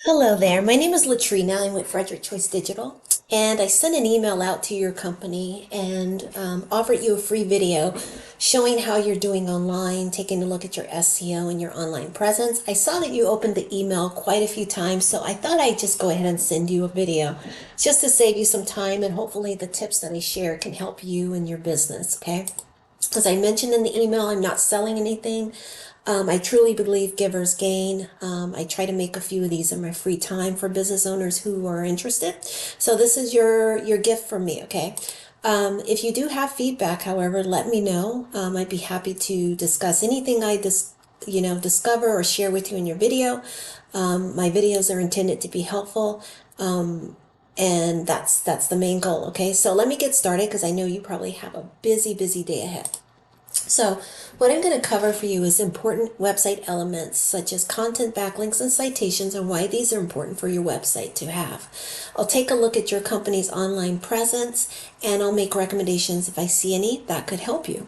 Hello there. My name is Latrina. I'm with Frederick Choice Digital, and I sent an email out to your company and offered you a free video showing how you're doing online, taking a look at your SEO and your online presence. I saw that you opened the email quite a few times, so I thought I'd just go ahead and send you a video just to save you some time, and hopefully the tips that I share can help you and your business, okay? As I mentioned in the email, I'm not selling anything. I truly believe givers gain. I try to make a few of these in my free time for business owners who are interested. So this is your gift from me, okay? If you do have feedback, however, let me know. I'd be happy to discuss anything discover or share with you in your video. My videos are intended to be helpful. And that's the main goal, okay? So let me get started because I know you probably have a busy day ahead. So what I'm going to cover for you is important website elements such as content, backlinks, and citations, and why these are important for your website to have. I'll take a look at your company's online presence, and I'll make recommendations if I see any that could help you.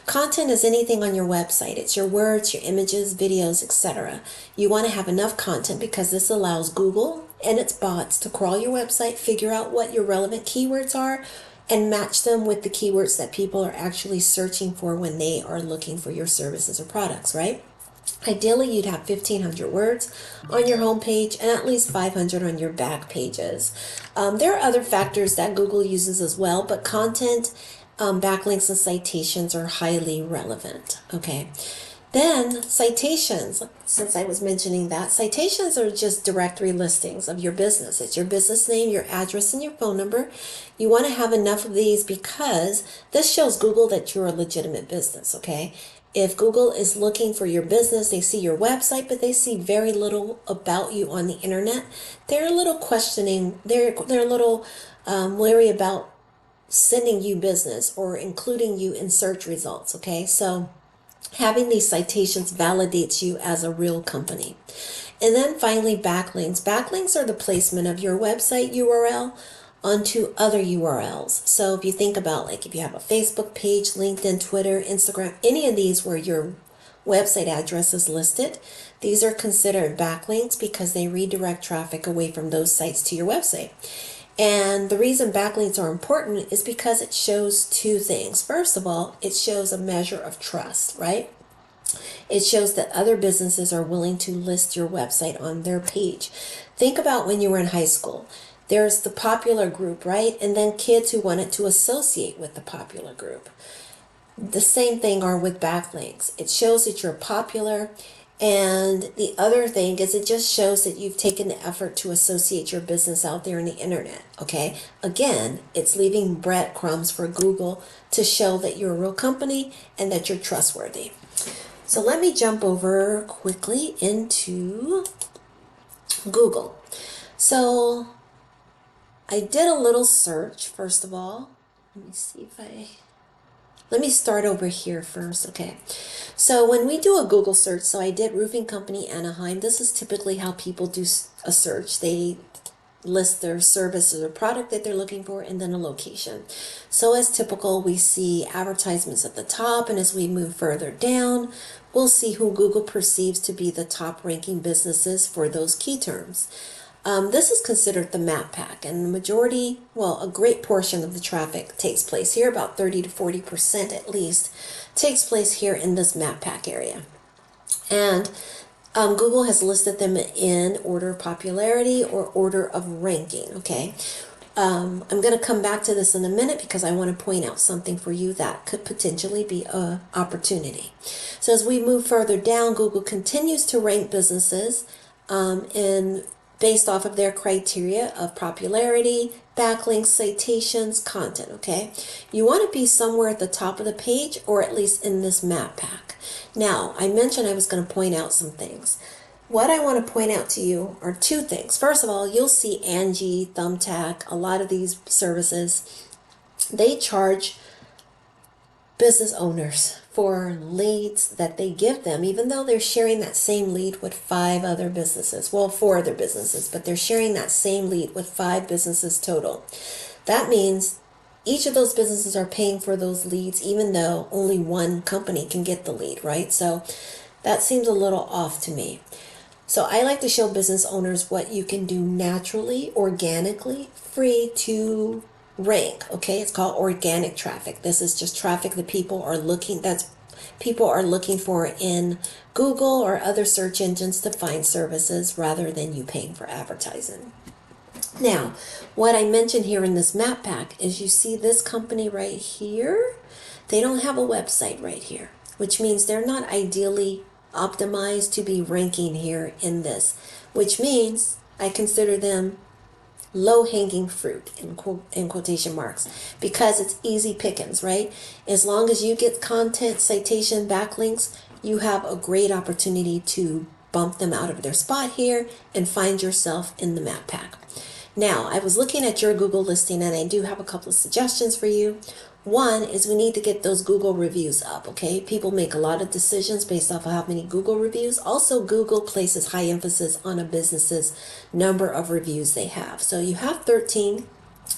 Content is anything on your website. It's your words, your images, videos, etc. You want to have enough content because this allows Google and its bots to crawl your website, figure out what your relevant keywords are, and match them with the keywords that people are actually searching for when they are looking for your services or products, right? Ideally, you'd have 1,500 words on your homepage and at least 500 on your back pages. There are other factors that Google uses as well, but content, backlinks, and citations are highly relevant. Okay. Then citations, since I was mentioning that, citations are just directory listings of your business. It's your business name, your address, and your phone number. You want to have enough of these because this shows Google that you're a legitimate business, okay? If Google is looking for your business, they see your website, but they see very little about you on the internet. They're a little questioning, they're a little wary about sending you business or including you in search results, okay? So having these citations validates you as a real company. And then finally, backlinks. Backlinks are the placement of your website URL onto other URLs. So if you think about, like, if you have a Facebook page, LinkedIn, Twitter, Instagram, any of these where your website address is listed, these are considered backlinks because they redirect traffic away from those sites to your website. And the reason backlinks are important is because it shows two things. First of all, it shows a measure of trust, right? It shows that other businesses are willing to list your website on their page. Think about when you were in high school. There's the popular group, right? And then kids who wanted to associate with the popular group. The same thing are with backlinks. It shows that you're popular. And the other thing is it just shows that you've taken the effort to associate your business out there in the internet, okay? Again, it's leaving breadcrumbs for Google to show that you're a real company and that you're trustworthy. So let me jump over quickly into Google. So I did a little search, first of all. Let me start over here first, okay? So when we do a Google search, so I did roofing company Anaheim. This is typically how people do a search. They list their service or product that they're looking for and then a location. So as typical, we see advertisements at the top, and as we move further down, we'll see who Google perceives to be the top ranking businesses for those key terms. This is considered the map pack, and the majority, well, a great portion of the traffic takes place here, about 30 to 40% at least, takes place here in this map pack area. And Google has listed them in order of popularity or order of ranking, okay? I'm going to come back to this in a minute because I want to point out something for you that could potentially be an opportunity. So as we move further down, Google continues to rank businesses in based off of their criteria of popularity, backlinks, citations, content, okay? You want to be somewhere at the top of the page or at least in this map pack. Now, I mentioned I was going to point out some things. What I want to point out to you are two things. First of all, you'll see Angie, Thumbtack, a lot of these services, they charge business owners for leads that they give them, even though they're sharing that same lead with five other businesses. Well, four other businesses, but they're sharing that same lead with five businesses total. That means each of those businesses are paying for those leads, even though only one company can get the lead, right? So that seems a little off to me. So I like to show business owners what you can do naturally, organically, free to rank. Okay, it's called organic traffic. This is just traffic that people are looking for in Google or other search engines to find services rather than you paying for advertising. Now, what I mentioned here in this map pack is you see this company right here, they don't have a website right here, which means they're not ideally optimized to be ranking here in this, which means I consider them low-hanging fruit in quotation marks, because it's easy pickings, right? As long as you get content, citation, backlinks, you have a great opportunity to bump them out of their spot here and find yourself in the map pack. Now, I was looking at your Google listing and I do have a couple of suggestions for you. One is we need to get those Google reviews up, okay? People make a lot of decisions based off of how many Google reviews. Also, Google places high emphasis on a business's number of reviews they have. So you have 13.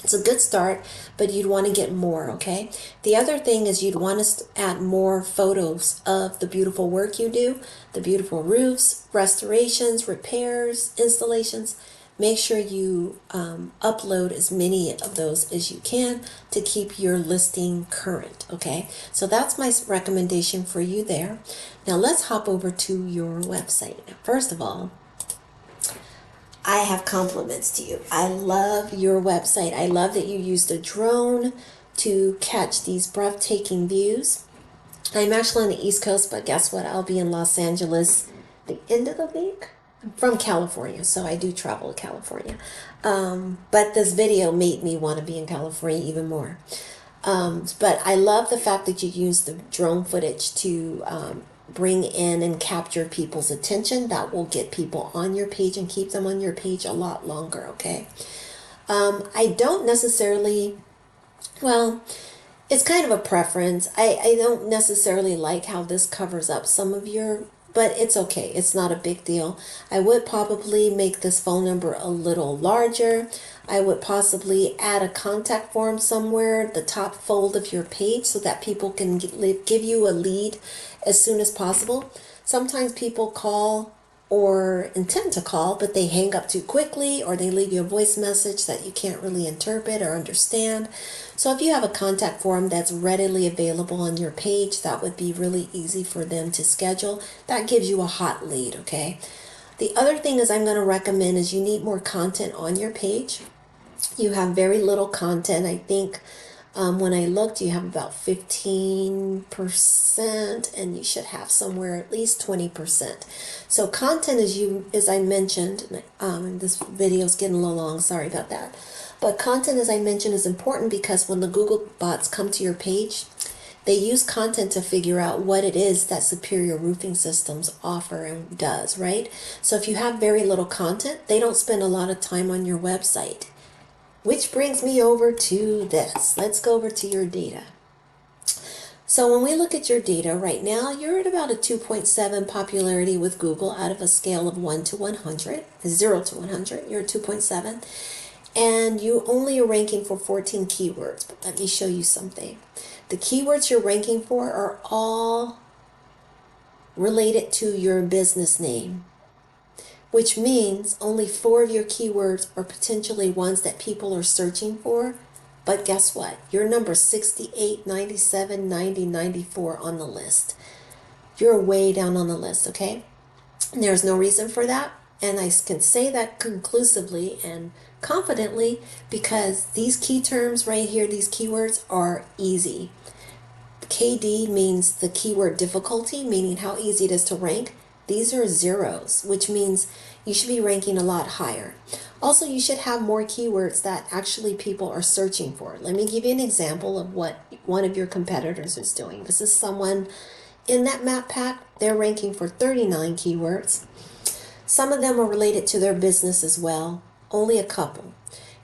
It's a good start, but you'd want to get more, okay? The other thing is you'd want to add more photos of the beautiful work you do, the beautiful roofs, restorations, repairs, installations. Make sure you upload as many of those as you can to keep your listing current, okay? So that's my recommendation for you there. Now let's hop over to your website. First of all, I have compliments to you. I love your website. I love that you used a drone to catch these breathtaking views. I'm actually on the East Coast, but guess what? I'll be in Los Angeles the end of the week. I'm from California, so I do travel to California. But this video made me want to be in California even more. But I love the fact that you used the drone footage to bring in and capture people's attention. That will get people on your page and keep them on your page a lot longer, okay? I don't necessarily, well, it's kind of a preference. I don't necessarily like how this covers up some of your, but it's okay. It's not a big deal. I would probably make this phone number a little larger. I would possibly add a contact form somewhere, the top fold of your page, so that people can give you a lead as soon as possible. Sometimes people call or intend to call, but they hang up too quickly, or they leave you a voice message that you can't really interpret or understand. So if you have a contact form that's readily available on your page, that would be really easy for them to schedule. That gives you a hot lead, okay? The other thing is I'm going to recommend is you need more content on your page. You have very little content. I think when I looked, you have about 15%, and you should have somewhere at least 20%. So content, as I mentioned, this video is getting a little long, sorry about that. But content, as I mentioned, is important because when the Google bots come to your page, they use content to figure out what it is that Superior Roofing Systems offer and does, right? So if you have very little content, they don't spend a lot of time on your website. Which brings me over to this. Let's go over to your data. So when we look at your data right now, you're at about a 2.7 popularity with Google out of a scale of 1 to 100, 0 to 100, you're at 2.7. And you only are ranking for 14 keywords. But let me show you something. The keywords you're ranking for are all related to your business name, which means only 4 of your keywords are potentially ones that people are searching for. But guess what? You're number 68, 97, 90, 94 on the list. You're way down on the list, okay? And there's no reason for that. And I can say that conclusively and confidently because these key terms right here, these keywords are easy. KD means the keyword difficulty, meaning how easy it is to rank. These are zeros, which means you should be ranking a lot higher. Also, you should have more keywords that actually people are searching for. Let me give you an example of what one of your competitors is doing. This is someone in that map pack. They're ranking for 39 keywords. Some of them are related to their business as well, only a couple.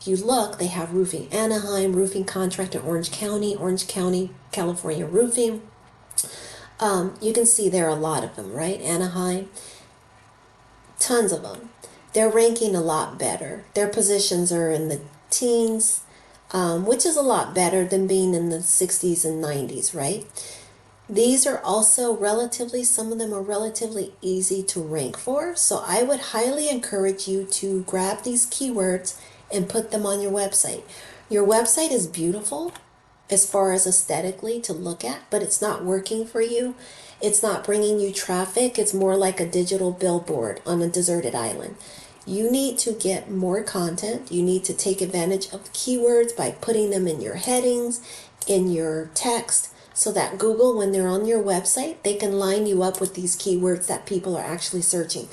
If you look, they have roofing Anaheim, roofing contractor Orange County, California roofing. You can see there are a lot of them, right? Anaheim, tons of them. They're ranking a lot better. Their positions are in the teens, which is a lot better than being in the 60s and 90s, right? These are also relatively, some of them are relatively easy to rank for. So I would highly encourage you to grab these keywords and put them on your website. Your website is beautiful as far as aesthetically to look at, but it's not working for you. It's not bringing you traffic. It's more like a digital billboard on a deserted island. You need to get more content. You need to take advantage of the keywords by putting them in your headings, in your text, so that Google, when they're on your website, they can line you up with these keywords that people are actually searching.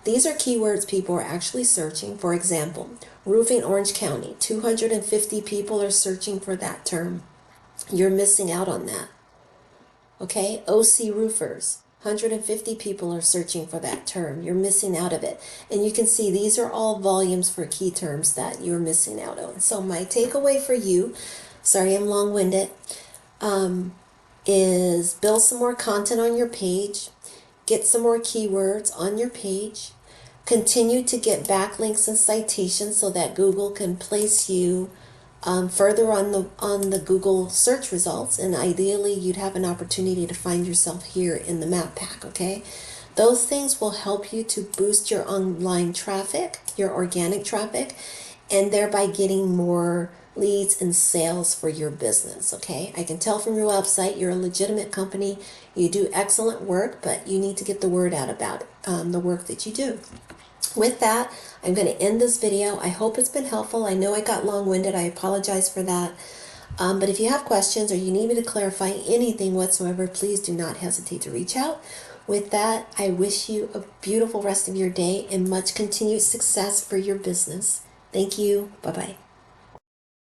These are keywords people are actually searching. For example, roofing Orange County, 250 people are searching for that term. You're missing out on that. Okay, OC roofers, 150 people are searching for that term. You're missing out of it. And you can see these are all volumes for key terms that you're missing out on. So my takeaway for you, sorry I'm long-winded, is build some more content on your page, get some more keywords on your page, continue to get backlinks and citations so that Google can place you further on the Google search results, and ideally you'd have an opportunity to find yourself here in the map pack. Okay, those things will help you to boost your online traffic, your organic traffic, and thereby getting more leads and sales for your business. Okay, I can tell from your website you're a legitimate company, you do excellent work, but you need to get the word out about the work that you do. With that, I'm going to end this video. I hope it's been helpful. I know I got long-winded. I apologize for that. But if you have questions or you need me to clarify anything whatsoever, please do not hesitate to reach out. With that, I wish you a beautiful rest of your day and much continued success for your business. Thank you. Bye-bye.